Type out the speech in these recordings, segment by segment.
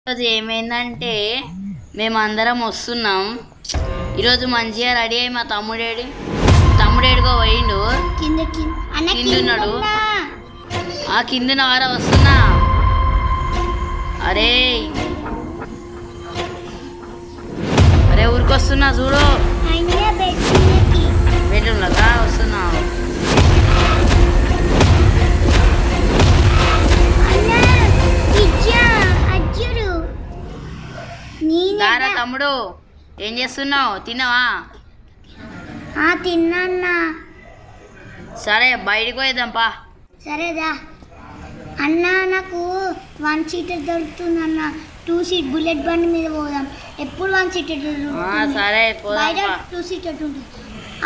ఈరోజు ఏమైందంటే మేమందరం వస్తున్నాం. ఈరోజు మంచిగా రెడీ అయ్యి మా తమ్ముడేడుగా పోయిండు, కిందున్నాడు. ఆ కిందిన వారా వస్తున్నా. అరే అరే ఊరికొస్తున్నా చూడు, బెడ్రూమ్లోకా వస్తున్నా. దారా తమ్ముడు, ఏం చేస్తున్నావు? తిన్నావా? తిన్నా. సరే బయటికి పోయేద్దాంపా. సరేదా అన్న, నాకు 1 సీటర్ దొరుకుతుంది అన్న. 2 సీట్ బుల్లెట్ బండి మీద పోదాం. ఎప్పుడు 1 సీటర్ సరే బయట 2 సీటర్ ఉంటుంది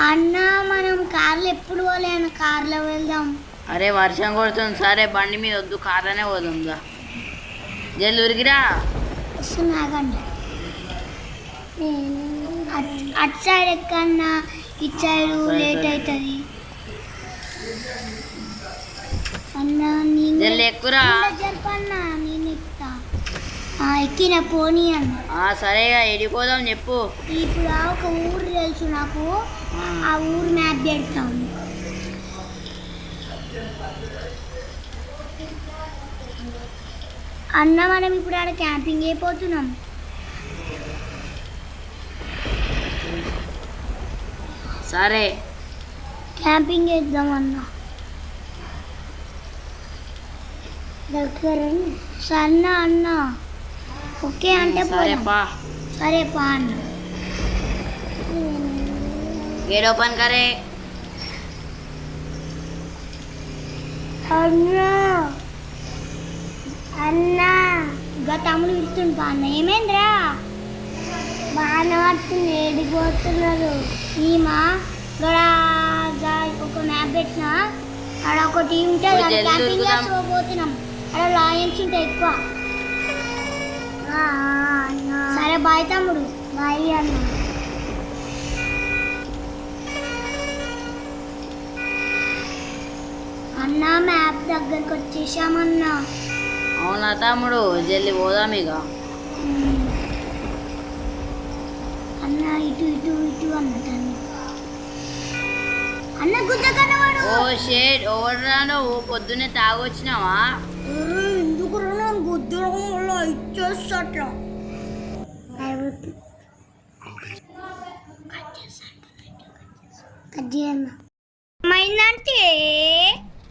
అన్న. మనం కార్లో ఎప్పుడు పోలే అన్న, కార్లో వెళ్దాం. అరే వర్షం కొడుతుంది. సరే బండి మీద వద్దు, కార్లోనే పోదాం. జల్లు ఉరికిరా. వస్తున్నాగండి. అటు సైడ్ ఎక్కన్నా, ఇటు సైడ్ లేట్ అవుతుంది అన్న. నేను ఎక్కురా జరపన్నా, నేను ఎక్కుతా. ఎక్కిన పోనీ అన్న. సరేగా ఎడిపోదాం చెప్పు. ఇప్పుడు ఒక ఊరు తెలుసు నాకు, ఆ ఊరు మ్యాప్ పెడతా ఉంది. అన్న మనం ఇప్పుడు ఆడ క్యాంపింగ్ అయిపోతున్నాం. సరే క్యాంపింగ్ చేద్దాం అన్న. దగ్గర సన్న అన్న ఓకే అంటే సరే పా అన్న. గేట్ ఓపెన్ కరే. అన్నా ఇంకా తమ్ముడు పిలుస్తుంది పా అన్న. ఏమైందిరా? బాగా పడుతుంది. ఏడిపోతున్నారు ఈమా గడ. ఒక మ్యాప్ పెట్టినా, అక్కడ ఒక టీం ఉంటుంది, క్యాంపింగ్ చేసుకోబోతున్నాం. అక్కడ లాయన్స్ ఉంటాయి ఎక్కువ. సరే బాయ్ తమ్ముడు. బాయ్ అన్న. అన్న మ్యాప్ దగ్గరకు వచ్చేసామన్నా. అవునా తమ్ముడు, జల్లి పోదాం ఇక. అన్న ఇటు ఇటు ఇటు అన్నట్టు అన్న గుద్ద కన్నవాడు. ఓ షేడ్ ఓవరాను. పొద్దున్నే తాగొచ్చినావా? ఎందుకు గుద్దడం వల్ల ఇచ్చేస్తట్లా. ఏమైందంటే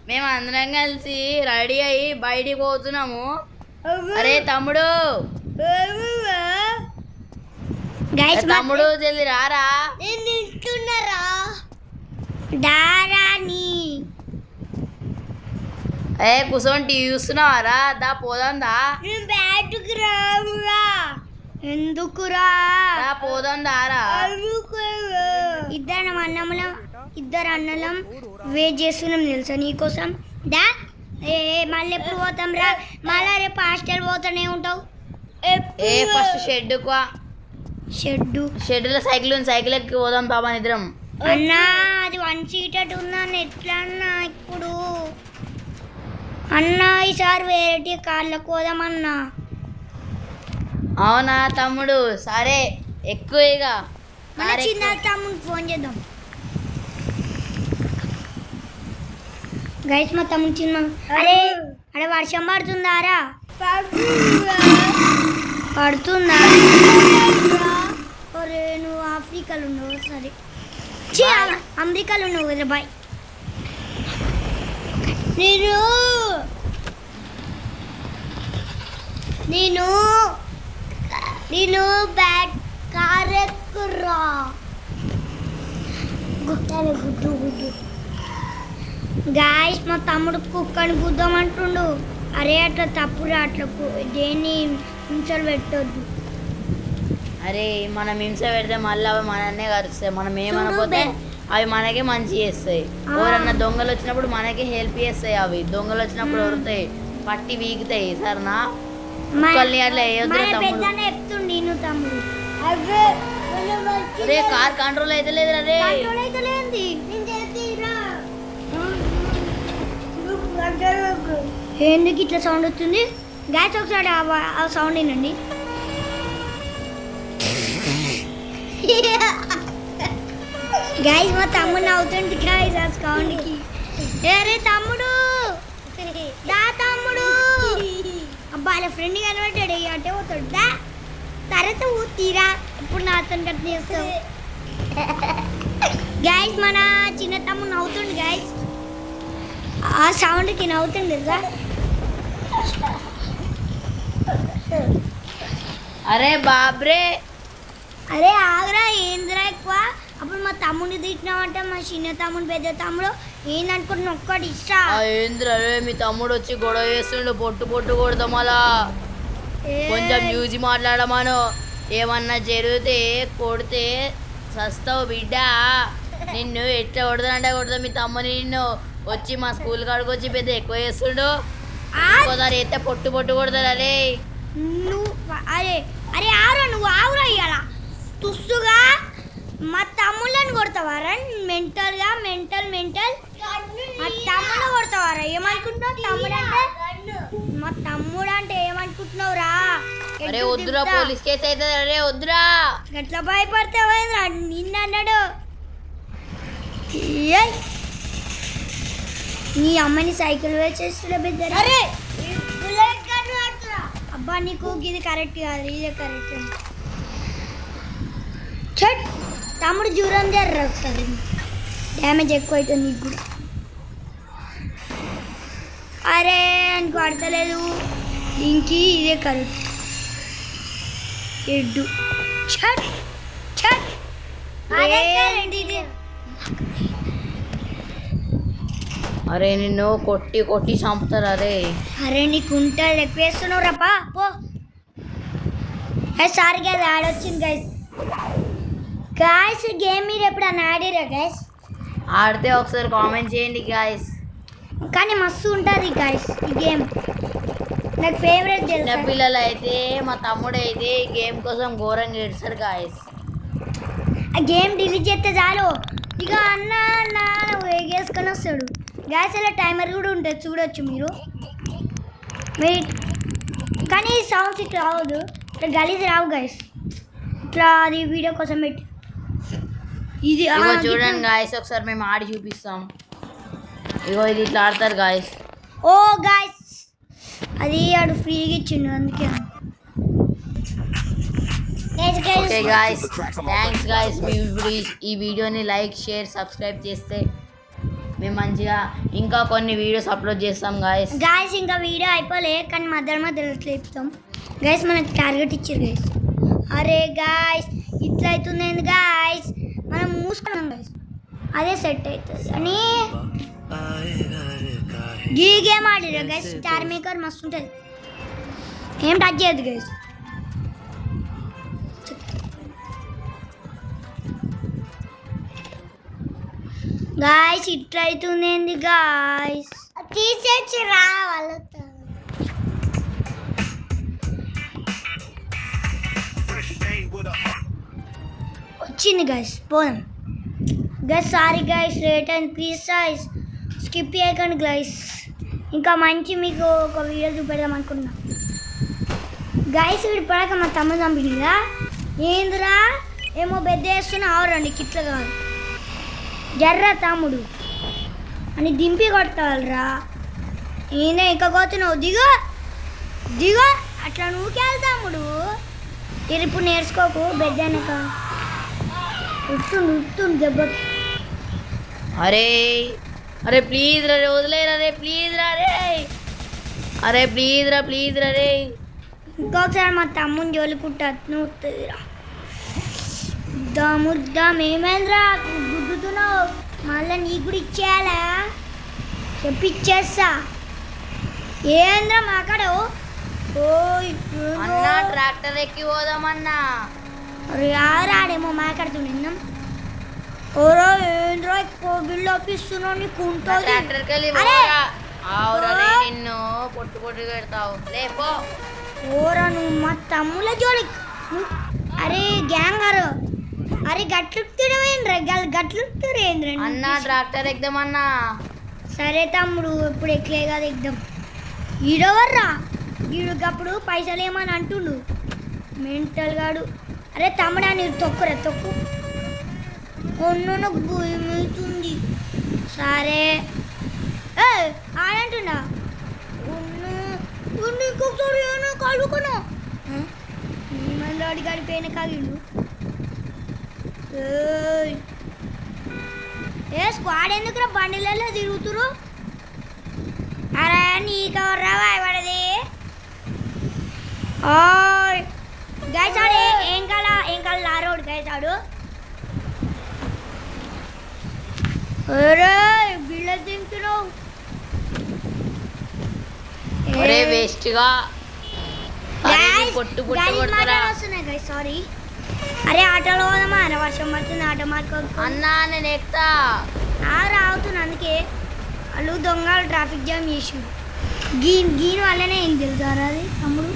మేము అందరం కలిసి రెడీ అయ్యి బయటికి పోతున్నాము. అరే తమ్ముడు, తమ్ముడు జల్ది రారా. తింటున్నారా దారాని? కూర్చొని టీవీ చూస్తున్నావారా? దా పోదాం దా. బ్యాటుకు రావురా. ఎందుకురా? దా పోదాం దారా. ఇద్దరు అన్నలం వెయిట్ చేస్తున్నాం తెలుసా నీకోసం. దా మళ్ళీ ఎప్పుడు పోతాం రా? మళ్ళీ రేపు హాస్టల్ పోతానే ఉంటావు. ఫస్ట్ షెడ్లో సైకిల్ ఎక్కి పోదాం బాబా నిద్రం. అన్నా అది 1 సీటర్ ఉన్నాను. ఎట్లా అన్నా ఇప్పుడు? అన్నా ఈసారి వేరే కార్లకు పోదామన్నా. అవునా తమ్ముడు? సరే ఎక్కువ ఇక. చిన్న తమ్ముడికి ఫోన్ చేద్దాం. గైస్ మా తమ్ముడు చిన్న. అరే అరే వర్షం పడుతుందారా? పడుతుందా? ఒరే నువ్వు ఆఫ్రికాలో ఉన్నావు. సరే అమెరికాలో ఉన్నావు కదా బాయ్. నేను బ్యాట్ కార్ ఎక్కురా. గుడ్డు గాయస్ మా తమ్ముడు కుక్కని గుద్దామంటుండు. అరే అట్లా తప్పురా, అట్లా దేన్ని హింసలు పెట్టొద్దు. అరే మనం హింస పెడితే మళ్ళీ అవి మననే కరుస్తాయి. మనం ఏమనకపోతే అవి మనకే మంచి చేస్తాయి. ఎవరన్నా దొంగలు వచ్చినప్పుడు మనకే హెల్ప్ చేస్తాయి. అవి దొంగలు వచ్చినప్పుడు వరుతాయి, పట్టి వీగుతాయి. సరేనా? కుక్కల్ని అట్లా వేయొద్దు తమ్ముడు. అరే కార్ కంట్రోల్ అయితే లేదు. అరే ఎందుకు ఇట్లా సౌండ్ వస్తుంది? గ్యాస్ ఒకసారి ఆ సౌండ్ వినండి. గాయస్ మా తమ్ముడు నవ్వుతుంది గాయస్ ఆ సౌండ్కి. ఏరే తమ్ముడు దా తమ్ముడు. అబ్బా వాళ్ళ ఫ్రెండ్ కనబడ్డాడు అంటే పోతాడు. దా తర్వాత తీరా ఇప్పుడు నాతో కట్ చేస్తావు. గాయస్ మన చిన్న తమ్ముడు నవ్వుతుండు గాయస్. ఆ సౌండ్కి నవ్వుతుండు కదా. అరే బాబ్రే, అరే ఆగరా ఏందిరా ఎక్కువ. అప్పుడు మా తమ్ముడిని తిట్టినామంటే మా చిన్న తమ్ముడు పెద్ద తమ్ముడు ఏందనుకుంటున్నా ఒక్కటి ఇష్టా. ఏంద్రా రే మీ తమ్ముడు వచ్చి గొడవ చేస్తుండు, పొట్టు పొట్టు కొడతాం అలా. కొంచెం చూసి మాట్లాడమాను. ఏమన్నా జరిగితే కొడితే సస్తావు బిడ్డ. నిన్ను ఎట్లా కొడతానంటే కొడతా మీ తమ్ముని. నిన్ను వచ్చి మా స్కూల్ కాడికి వచ్చి పెద్ద ఎక్కువ చేస్తుండు. ఇంకోసారి అయితే పొట్టు పొట్టు కొడతారు. అరే నువ్వు అరే అరే ఆవురా నువ్వు ఆవురా ఇయ్యాల తుస్సుగా మా తమ్ముళ్ళని కొడతావారా. మెంటల్గా మెంటల్ మా తమ్ముడు కొడతావారా. ఏమనుకుంటున్నావు తమ్ముడు అంటే? మా తమ్ముడు అంటే ఏమనుకుంటున్నావురా? అరే వద్దురా, పోలీస్ కేసు అవుతుంది. అరే వద్దురా. గట్లా భయపడతావా? నిన్న అన్నాడు నీ అమ్మని సైకిల్ వేసేస్తున్నా బిడ్డ. అబ్బా నీకు ఇది కరెక్ట్ కాదు, ఇదే కరెక్ట్. చెట్ తమ్ముడు జూరం జర్రా ఒకసారి. డ్యామేజ్ ఎక్కువ అవుతుంది నీకు కూడా. అరే అని పడతలేదు. దీనికి ఇదే కరెక్ట్. ఎడ్డు చెట్ చెట్ ఇది. అరే నిన్ను కొట్టి కొట్టి చంపుతారు. అరే అరే నీకు ఉంటుంది ఎక్కువ వేస్తున్నావు రప్పా పో. సారీ గైస్ ఆడొచ్చింది గైస్. గాయస్ గేమ్ మీరు ఎప్పుడన్నా ఆడిరా గైస్? ఆడితే ఒకసారి కామెంట్ చేయండి గాయస్. కానీ మస్తు ఉంటుంది గాయస్ ఈ గేమ్. నాకు ఫేవరెట్ చిన్న పిల్లలు అయితే మా తమ్ముడు అయితే ఈ గేమ్ కోసం ఘోరంగా ఏడుస్తారు గాయస్. ఆ గేమ్ డిలీట్ చేస్తే చాలు ఇక అన్న అన్న వేగేసుకొని వస్తాడు గాయస్. అలా టైమర్ కూడా ఉంటుంది చూడొచ్చు మీరు. కానీ సౌండ్స్ ఇట్లా రావద్దు, ఇట్లా గలీజ్ రావు గాయస్. ఇట్లా అది వీడియో కోసం పెట్టి ఇది ఇగో చూడండి గాయస్, ఒకసారి మేము ఆడి చూపిస్తాం. ఇగో ఇది ఇట్లా ఆడతారు గాయస్. ఓ గాయస్ అది ఆడు ఫ్రీగా ఇచ్చిండు అందుకే. Okay guys, thanks guys. మీ ఇప్పుడు ఈ వీడియోని లైక్ షేర్ సబ్స్క్రైబ్ చేస్తే మేము మంచిగా ఇంకా కొన్ని వీడియోస్ అప్లోడ్ చేస్తాం గాయస్. గాయస్ ఇంకా వీడియో అయిపోలే కానీ మధ్యలో చెప్తాం గాయస్. మనకు టార్గెట్ ఇచ్చారు గాయస్. అరే గాయస్ ఇట్లా అవుతుంది గాయస్. మనం మూసుకున్నాం గాయస్, అదే సెట్ అవుతుంది అని ఈ గేమ్ ఆడిరా గైస్. స్టార్ మేకర్ మస్తు ఉంటుంది, ఏం టచ్ చేయదు గైస్. గాయస్ ఇట్లా అవుతుంది గాయస్. తీసేసి రా వాళ్ళతో. వచ్చింది గైస్ పోదాం guys. Sorry guys rate and please guys skip చేయకండి గైస్. ఇంకా మంచి మీకు ఒక వీడియో చూపెడదాం అనుకున్నా గైస్. వీడు పడక మా తమ్ముడు చంపినదా ఏందిరా ఏమో బెద్ద వేస్తున్నా ఆవరండి కిట్ల కాదు జర్రా తమ్ముడు అని దింపి కొట్టాలరా. నేనే ఇంకా కోతున్నావు దిగో దిగో అట్లా నువ్వుకెళ్ళి తమ్ముడు. ఇప్పుడు నేర్చుకోకు బెద్ద వెనక ఉట్టుండు దెబ్బకి. అరే అరే ప్లీజ్ రా వదిలేరా రే, ప్లీజ్ రా రే. అరే ప్లీజ్ రా రే. ఇంకొకసారి మా తమ్ముని జోలికుంటా వస్తుందిరా. ముద్దాం ఏమైందిరా గుద్దుతున్నావు? మళ్ళీ నీకు కూడా ఇచ్చేయాలా? చెప్పి ఇచ్చేస్తా. ఏంద్రా మాకాడు? అన్నా ట్రాక్టర్ ఎక్కి పోదామన్నా. అరే ఆడేమో మాట్లాడుతున్నాం. ఓరో ఏంద్రా ఎక్కువ బిల్లు ఆపిస్తున్నావు నీకు ఉంటుంది. ట్రాక్టర్కి వెళ్ళి నిన్ను పొట్టు పొట్టు పెడతావు లేపో. ఓరా నువ్వు మా తమ్ముల జోలికి. అరే గ్యాంగ్ గారు అరే గట్లుంటురేంద్ర గట్లుంటురేంద్ర అన్నా ట్రాక్టర్ ఎక్దామన్నా. సరే తమ్ముడు ఇప్పుడు ఎక్లే కదా ఎక్దాం. ఈడవర్రా గీడుకప్పుడు పైసలు ఏమని అంటుండు మెంటల్ గాడు. అరే తమ్ముడా నీరు తొక్కురా తొక్కు. ఒన్ను భూమితుంది. సరే ఆడంటుండా ఇంకొకసారి కలుగుకున్నా మళ్ళీ అడిగాడి పైన కాగిండు. ఏ స్క్వాడ్ ఎందుకురా బండిలలో తిరుగుతురు? అరే నీకెవర్రా భయపడది? గైస్ ఆడు ఏం కాల లారోడ్ గైస్ ఆడు. అరే బిళ్ళ తింటున్నావు ఒరే వేస్ట్ గా పొట్టు పొట్టు కొడతారా? సారీ. అరే ఆటోలో పోదామా? అరే వర్షం పడుతుంది ఆటో మార్కో అన్నా నేను ఎక్కుతా. రావుతున్నా అందుకే వాళ్ళు దొంగలు ట్రాఫిక్ జామ్ చేసి గీన్ వల్లనే ఏం తెలుసారా అది తమ్ముడు?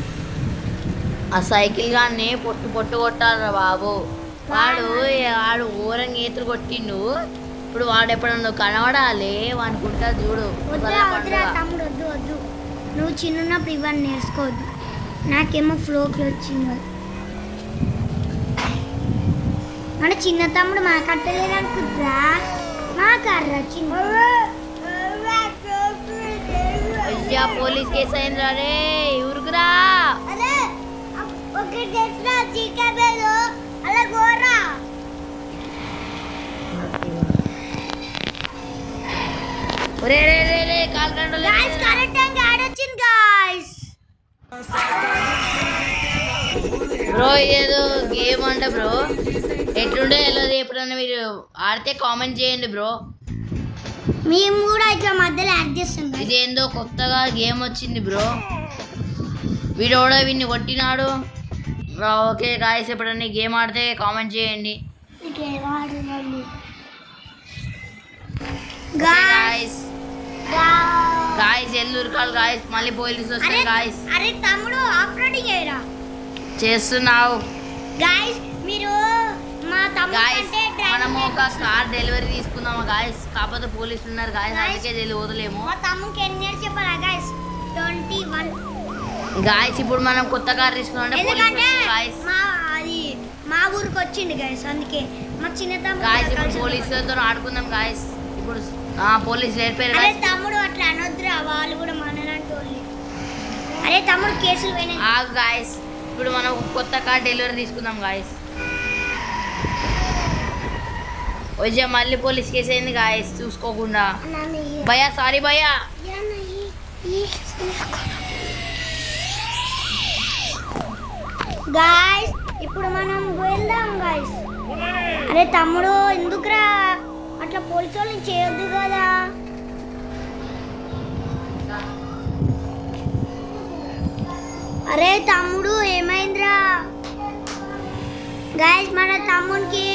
ఆ సైకిల్ గాన్ని పొట్టు పొట్టు కొట్టాలరా బాబు. వాడు ఘోరంగా ఈతలు కొట్టిండు. ఇప్పుడు వాడు ఎప్పుడన్నా కనబడాలి అనుకుంటా చూడు. తమ్ముడు వద్దు వద్దు, నువ్వు చిన్నప్పుడు ఇవన్నీ నేర్చుకోవద్దు. నాకేమో ఫ్లోకి వచ్చింది. అంటే చిన్న తమ్ముడు మా కట్టలేదు అనుకుంటురా? మా కర్ర చిన్న అయ్యా పోలీస్ కేసు అయిందిరా రే ఊరుకురా. అలా గోరా ఒరే రే రే రే call control guys correct time ఆడొచ్చింది గైస్. బ్రో ఏదో గేమ్ అంట బ్రో, ఎట్లుండే వెళ్ళదు. ఎప్పుడన్నా మీరు ఆడితే కామెంట్ చేయండి బ్రో. మేము కూడా ఇట్లా మధ్యలో యాడ్ చేస్తాం. ఇది ఏందో కొత్తగా గేమ్ వచ్చింది బ్రో. వీడు కూడా వీడిని కొట్టినాడు. ఓకే గాయస్, ఎప్పుడన్నా గేమ్ ఆడితే కామెంట్ చేయండి guys. Guys Eluru call guys, మళ్ళీ పోలీసు వస్తాయి గాయస్. అరే తమ్ముడు ఆఫ్ రోడింగ్ ఏరా చేస్తున్నావు గాయస్? మీరు మా తమ్ముడు అంటే మనము ఒక కార్ డెలివరీ తీసుకుందాము గాయస్. కాకపోతే పోలీసులు ఉన్నారు గాయస్, అందుకే వదలేము. మా తమ్ముకి ఎన్ని ఇయర్స్ చెప్పాలా గాయస్? 21 గాయస్. ఇప్పుడు మనం కొత్త కార్ తీసుకున్నాం ఎందుకంటే మా ఊరికి వచ్చింది గాయస్, అందుకే మా చిన్న తమ్ముడు గాయస్. ఇప్పుడు పోలీసులతో ఆడుకుందాం గాయస్. ఇప్పుడు పోలీసులు ఏర్పారు. అరే తమ్ముడు అట్లా అనొద్దురా, వాళ్ళు కూడా మనలాంటి వాళ్ళు. అరే తమ్ముడు కేసులు పోయినాయి. ఆగు గాయస్, ఇప్పుడు మనం కొత్త కార్ డెలివరీ తీసుకుందాం గాయస్. వచ్చే మళ్ళీ పోలీస్ కేసు అయింది గాయస్ చూసుకోకుండా. భయ్యా సారీ భయ్యా. గాయస్ ఇప్పుడు మనం వెళ్దాం గాయస్. అరే తమ్ముడు ఎందుకురా అట్లా పోలీసు వాళ్ళని చేయొద్దు కదా. అరే తమ్ముడు ఏమైందిరా? గాయస్ మన తమ్మునికి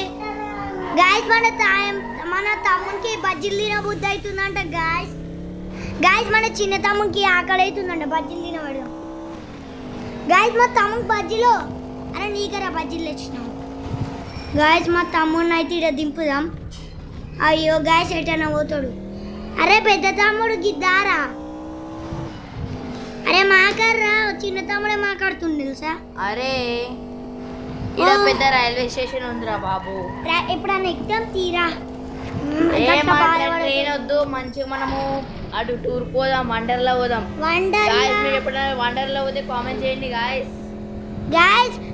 బజ్జీలు తిన బుద్ధి అవుతుందంట గాయస్. మన చిన్న తమ్మునికి ఆకలి అవుతుందంట, బజ్జీలు తినవాడు గాయస్. మా తమ్మునికి బజ్జీలు, అరే నీకరా బజ్జీలు తెచ్చినాం గాయస్. మా తమ్ముడిని అయితే ఇక్కడ దింపుదాం. అయ్యో గాయస్ ఎటైనా పోతాడు. అరే పెద్ద తమ్ముడు గిద్దారా? అరే మాకర్రా, చిన్న తమ్ముడే మాట్లాడుతుంది తెలుసా? అరే ఇక్కడ పెద్ద రైల్వే స్టేషన్ ఉందిరా బాబు. ఎప్పుడన్నా ఎగ్జామ్ తీరా ట్రైన్ వద్దు, మంచిగా మనము అటు టూర్ పోదాం, వండర్లా పోదాం. మీరు ఎప్పుడైనా వండర్లా పోతే కామెంట్ చేయండి గాయస్.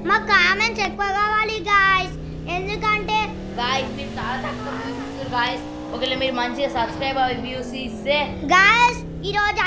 మా కామెంట్స్ ఎక్కువ కావాలి గాయస్, ఎందుకంటే గాయస్ మీరు చాలా తక్కువ వ్యూస్ ఇస్తారు గాయస్. ఒకవేళ మీరు మంచిగా సబ్స్క్రైబ్ అవి వ్యూస్ ఇస్తే గాయస్ ఈరోజు